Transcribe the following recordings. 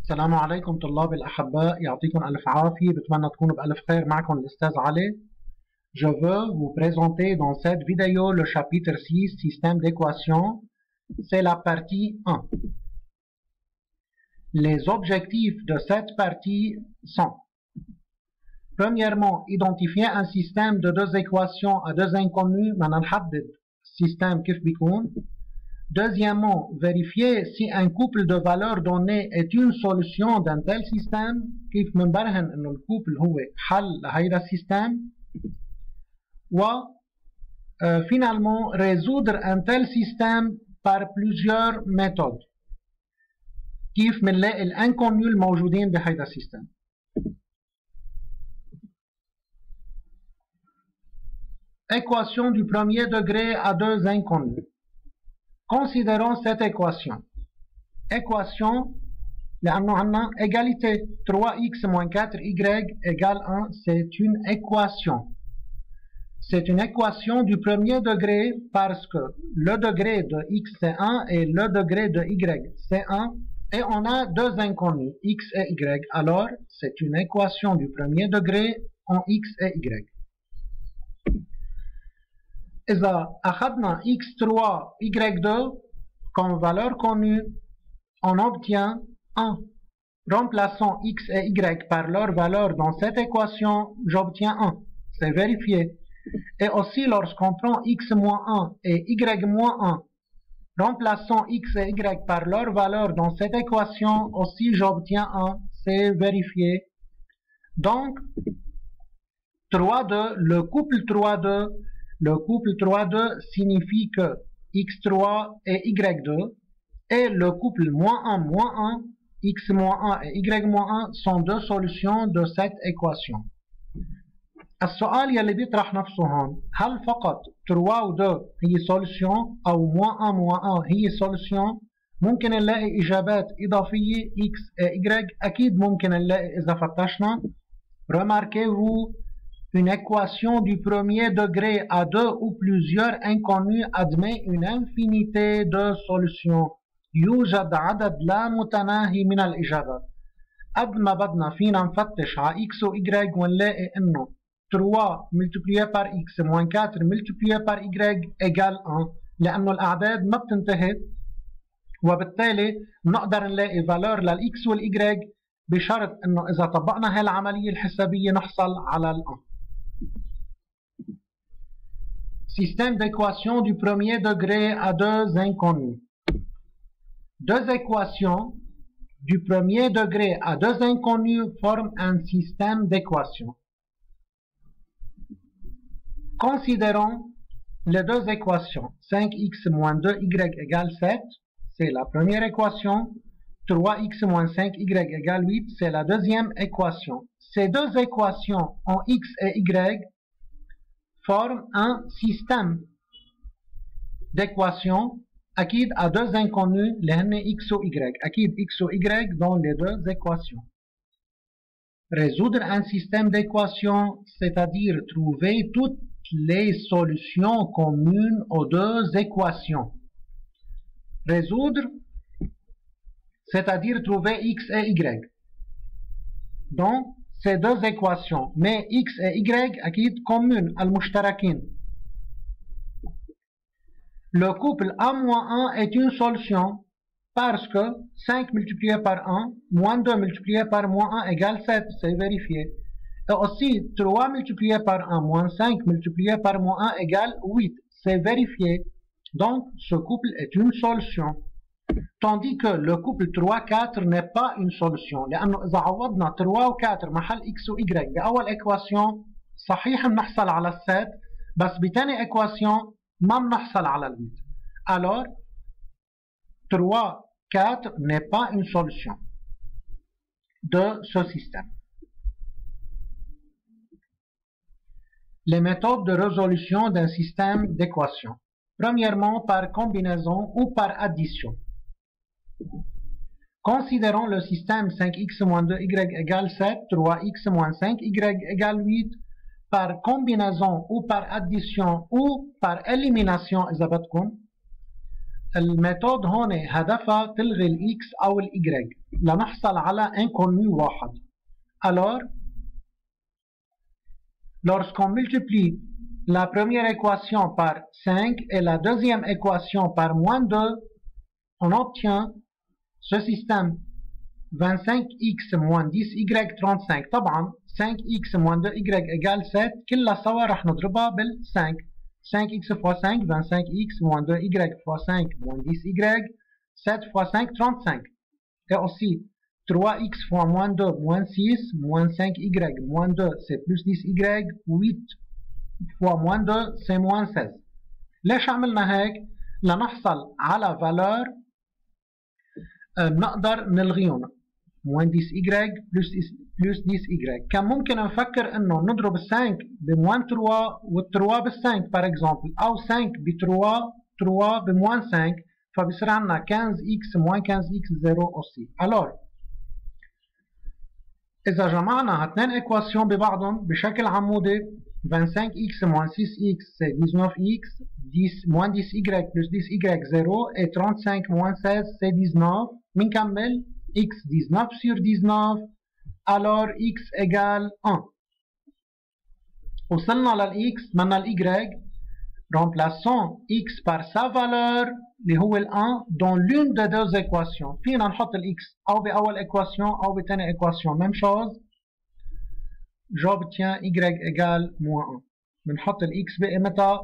السلام عليكم طلاب الأحباء، يعطيكم ألف عافية. بتمنى تكونوا بألف خير. معكم الأستاذ علي. Je veux vous présenter dans cette vidéo le chapitre 6, système d'équations. C'est la partie 1. Les objectifs de cette partie sont: premièrement, identifier un système de deux équations à deux inconnus. بدنا نحدد système كيف بيكون. Deuxièmement, vérifier si un couple de valeurs données est une solution d'un tel système. كيف منبرهن انه الكوبل هو حل لهيدا السيستم. و finalement résoudre un tel système par plusieurs méthodes. كيف منلاقي الانكونيو الموجودين بهيدا السيستم. Équation du premier degré à deux inconnus. Considérons cette équation. Équation, لأنه عنا égalité 3x moins 4y égale 1, c'est une équation. C'est une équation du premier degré parce que le degré de x c'est 1 et le degré de y c'est 1 et on a deux inconnus, x et y. Alors, c'est une équation du premier degré en x et y. إذا أخذنا x3 y2 comme valeur connue, on obtient 1. Remplaçant x et y par leur valeur dans cette équation, j'obtiens 1. C'est vérifié. Et aussi lorsqu'on prend x-1 et y-1, remplaçant x et y par leur valeur dans cette équation, aussi j'obtiens 1. C'est vérifié. Donc, 3,2, le couple 3,2, le couple 3,2 signifie que x3 et y2 et le couple -1, -1, x-1 et y-1 sont deux solutions de cette équation. السؤال يلي بيطرح نفسه هون، هل فقط 3 و 2 هي solution أو -1 -1 هي solution؟ ممكن نلاقي إجابات إضافية x et y، أكيد ممكن نلاقي إذا فتشنا. Remarquez-vous, une équation du premier degré à deux ou plusieurs inconnus admet une infinité de solutions. يوجد عدد لا متناهي من الإجابات. قد ما بدنا فينا نفتش على x و y ونلاقي إنه 3 multiplié par x moins 4 multiplié par y égale 1 لأنه الأعداد ما بتنتهي، وبالتالي نقدر نلاقي فالور للx والy بشرط إنه إذا طبقنا هالعملية الحسابية نحصل على ال 1. Système d'équation du premier degré à deux inconnus. Deux équations du premier degré à deux inconnus forment un système d'équations. Considérons les deux équations. 5x moins 2y égale 7, c'est la première équation. 3x moins 5y égale 8, c'est la deuxième équation. Ces deux équations en x et y forment un système d'équations أكيد à deux inconnus اللي هن x و y. أكيد x و y dans les deux équations. Résoudre un système d'équations, c'est-à-dire trouver toutes les solutions communes aux deux équations. Résoudre, c'est-à-dire trouver x et y. Donc, ces deux équations, mais x et y أكيد communes, المشتركين. Le couple A-1 est une solution parce que 5 multiplié par 1, moins 2 multiplié par -1 égale 7, c'est vérifié. Et aussi 3 multiplié par 1, moins 5 multiplié par -1 égale 8, c'est vérifié. Donc, ce couple est une solution. Tandis que le couple 3-4 n'est pas une solution. لأنه إذا عوضنا 3 و 4 محل x و y بأول équation صحيح بنحصل على 7 بس بتاني équation ما بنحصل على 8. Alors 3-4 n'est pas une solution de ce système. Les méthodes de résolution d'un système d'équations. Premièrement, par combinaison ou par addition. Considérons le système 5x moins 2y égale 7, 3x moins 5y égale 8 par combinaison ou par addition ou par élimination إذا بدكم. الميثود هون هدفها تلغي الاكس او الايجريج لنحصل على انكونو واحد. Alors, lorsqu'on multiplie la première équation par 5 et la deuxième équation par moins 2, on obtient ce système 25x moins 10y 35. طبعا 5x moins 2y égale 7 كلها سوا رح نضربها بال 5. 5x fois 5 25x moins 2y fois 5 moins 10y 7 fois 5 35. Et aussi 3x fois moins 2 moins 6 moins 5y moins 2 c'est plus 10y 8 fois moins 2 c'est moins 16. ليش عملنا هيك؟ لنحصل على valeur نقدر نلغيهم moins 10y plus 10y. كان ممكن نفكر انه نضرب 5 بموان 3 وال3 بال5 par exemple او 5 ب3 3 بموان 5 فبصير عندنا 15x moins 15x 0 aussi. Alors إذا جمعنا هاثنين إكواسيون ببعضهم بشكل عمودي 25x moins 6x c'est 19x 10 moins 10y plus 10y 0 et 35 moins 16 c'est 19. بنكمل x 19 sur 19 alors x égale 1. وصلنا للx بدنا الy. Remplaçons x par sa valeur اللي هو ال 1 dans l'une des deux équations. فينا نحط x أو بأول équation أو بثاني équation. Même chose. J'obtiens y égale moins 1. بنحط x بقيمتها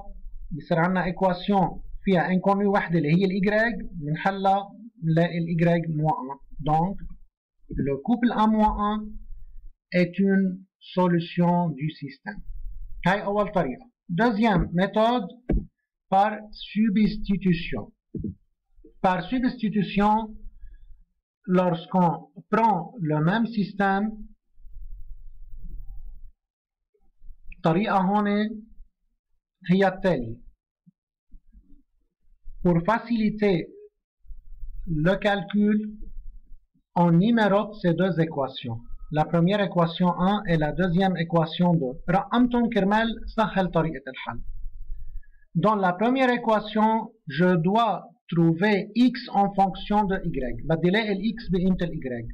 بصير عندنا équation فيها inconnue وحدة اللي هي ال y بنحلها بنلاقي ال y moins 1. Donc le couple 1 moins 1 est une solution du système. هاي أول طريقة. Deuxième méthode, par substitution. Par substitution, lorsqu'on prend le même système, الطريقة هون هي التالية. Pour faciliter le calcul, on numérote ces deux équations. La première équation 1 et la deuxième équation 2. رقمتهم كرمال سهل طريقة الحل. Dans la première équation, je dois trouver x en fonction de y. بدي لاقي x بقيمة ال y.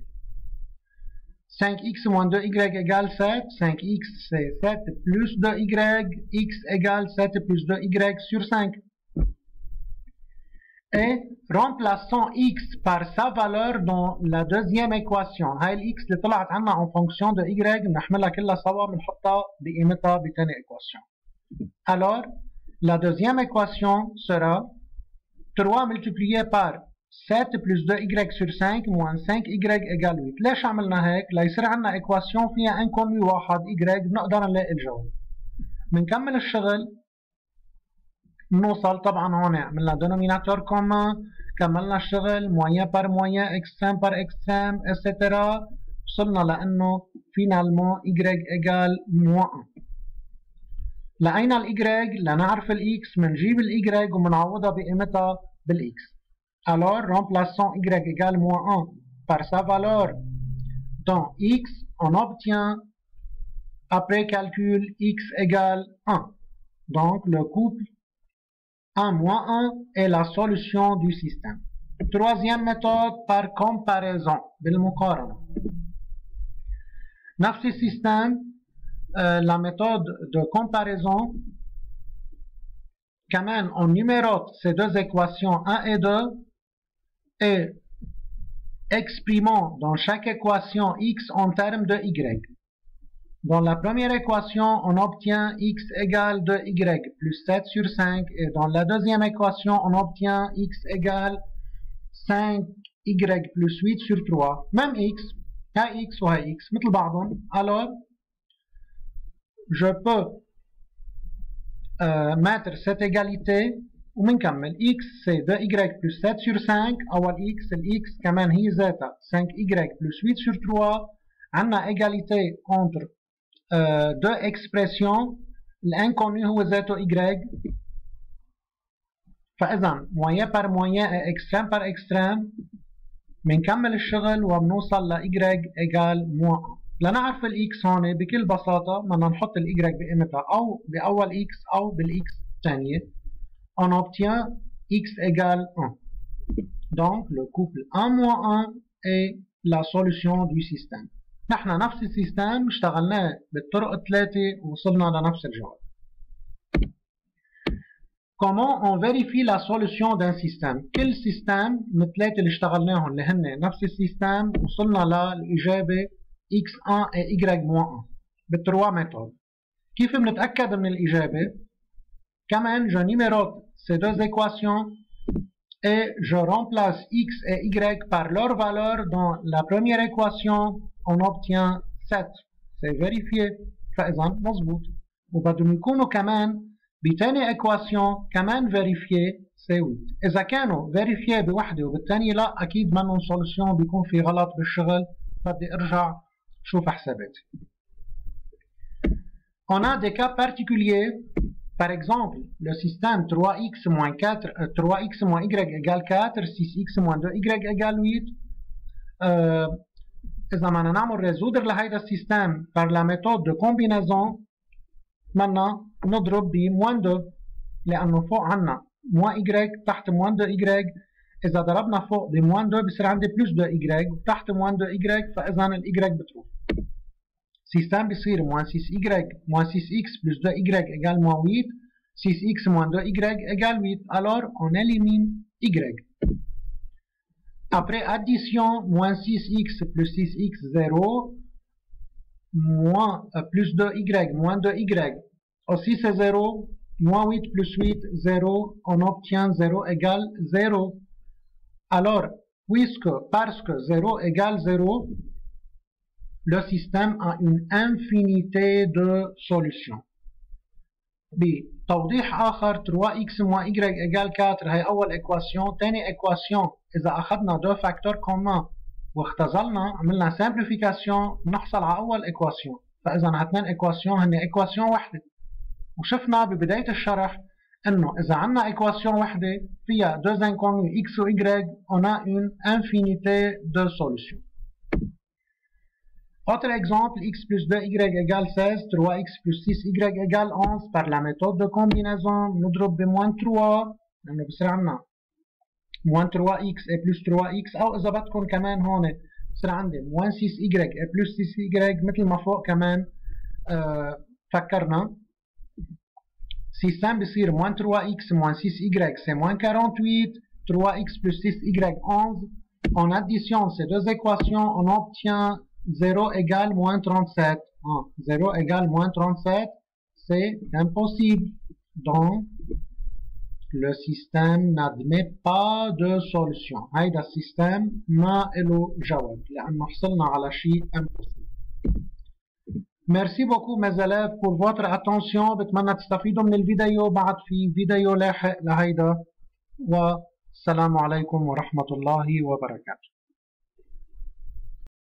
5x moins 2y égale 7. 5x c'est 7 plus 2y. x égale 7 plus 2y sur 5. Et remplaçons x par sa valeur dans la deuxième équation. هاي ال x اللي طلعت عنا en fonction de y بنحملها كلها سوا بنحطها بقيمتها بثاني équation. Alors, la deuxième équation sera 3 multiplié par 7 plus 2y sur 5 moins 5y égale 8. ليش عملنا هيك؟ ليصير عنا équation فيها inconnu واحد y بنقدر نلاقي الجواب. بنكمل الشغل. نوصل طبعا هون عملنا denominateur commun كملنا الشغل moyen par moyen extrême par extrême etc. وصلنا لانه finalement y égale moins 1. لقينا ال y لنعرف ال x بنجيب ال y وبنعوضها بقيمتها بال x. Alors remplaçons y égale moins 1 par sa valeur dans x, on obtient après calcul x égale 1. Donc le couple 1 moins 1 est la solution du système. Troisième méthode par comparaison, بالمقارنة. نفس السيستم la méthode de comparaison. كمان on numérote ces deux équations 1 et 2 et exprimons dans chaque équation x en termes de y. Dans la première équation, on obtient x égale 2y plus 7 sur 5. Et dans la deuxième équation, on obtient x égale 5y plus 8 sur 3. Même x, هاي x وهاي x مثل بعضهم. Alors, je peux mettre cette égalité ومنكمل x c'est 2y plus 7 sur 5. أول x الx كمان هي ذاتها 5y plus 8 sur 3. عنا égalité entre deux expressions. L'inconnu هو ذاته y. فإذا moyen par moyen et extrême par extrême بنكمل الشغل وبنوصل ل y égale moins 1. لنعرف ال x هون بكل بساطة بدنا نحط ال y بقيمتها أو بأول x أو بالx الثانية. On obtient x égale 1. Donc, le couple 1-1 est la solution du système. نحن نفس السيستم اشتغلناه بالطرق الثلاثة ووصلنا لنفس الجواب. Comment on vérifie la solution d'un système؟ كل سيستم من الثلاثة اللي اشتغلناهم اللي هن نفس السيستم وصلنا للإجابة x1 et y-1 بالتروا méthodes. كيف بنتأكد من الإجابة؟ كمان je numérote ces deux équations et je remplace x et y par leur valeur. Dans la première équation, on obtient 7. C'est vérifié. فإذا مظبوط. وبدهم يكونوا كمان بتاني équation كمان vérifié c'est 8. إذا كانوا vérifié بوحدة وبالتانية لا أكيد منهم solution بيكون في غلط بالشغل بدي أرجع شوف حساباتي. On a des cas particuliers. Par exemple, le système 3x moins 4, 3x moins y égale 4, 6x moins 2y égale 8. إذا بدنا نعمل résoudre لهيدا السيستم par la méthode de combinaison بدنا نضرب ب moins 2 لأنه فوق عنا moins y تحت moins 2y. إذا ضربنا فوق ب moins 2 بصير عندي plus 2y وتحت moins 2y فإذا ال y بتروح. Système بصير moins 6y moins 6x plus 2y égale moins 8. 6x moins 2y égale 8. Alors, on élimine y. Après addition, moins 6x plus 6x, 0. Moins plus 2y, moins 2y. Aussi c'est 0. Moins 8 plus 8, 0. On obtient 0 égale 0. Alors, parce que 0 égale 0, le système a une infinité de solutions. بتوضيح آخر 3x moins y égale 4 هي أول إكواسيون. تاني إكواسيون إذا أخذنا دو فاكتور كومان واختزلنا عملنا simplification نحصل على أول إكواسيون. فإذا هاتنين إكواسيون هن إكواسيون واحدة. وشفنا ببداية الشرح إنه إذا عنا إكواسيون واحدة فيها deux inconnus x و y on a une infinité de solutions. Autre exemple, x plus 2y égale 16, 3x plus 6y égale 11. Par la méthode de combinaison, nous نضرب ب moins 3 لأنه بصير عنا moins 3x et plus 3x. أو إذا بدكم كمان هون بصير عندي moins 6y et plus 6y مثل ما فوق كمان فكرنا. Système بصير moins 3x moins 6y c'est moins 48. 3x plus 6y 11. En addition ces deux équations, on obtient 0 égale moins 37. 0 égale moins 37, c'est impossible. Donc, le système n'admet pas de solution. هيدا السيستم ما له جواب لأنه حصلنا على شيء impossible. Merci beaucoup mes élèves pour votre attention. بتمنى تستفيدوا من الفيديو. بعد في فيديو لاحق لهيدا. والسلام عليكم ورحمة الله وبركاته.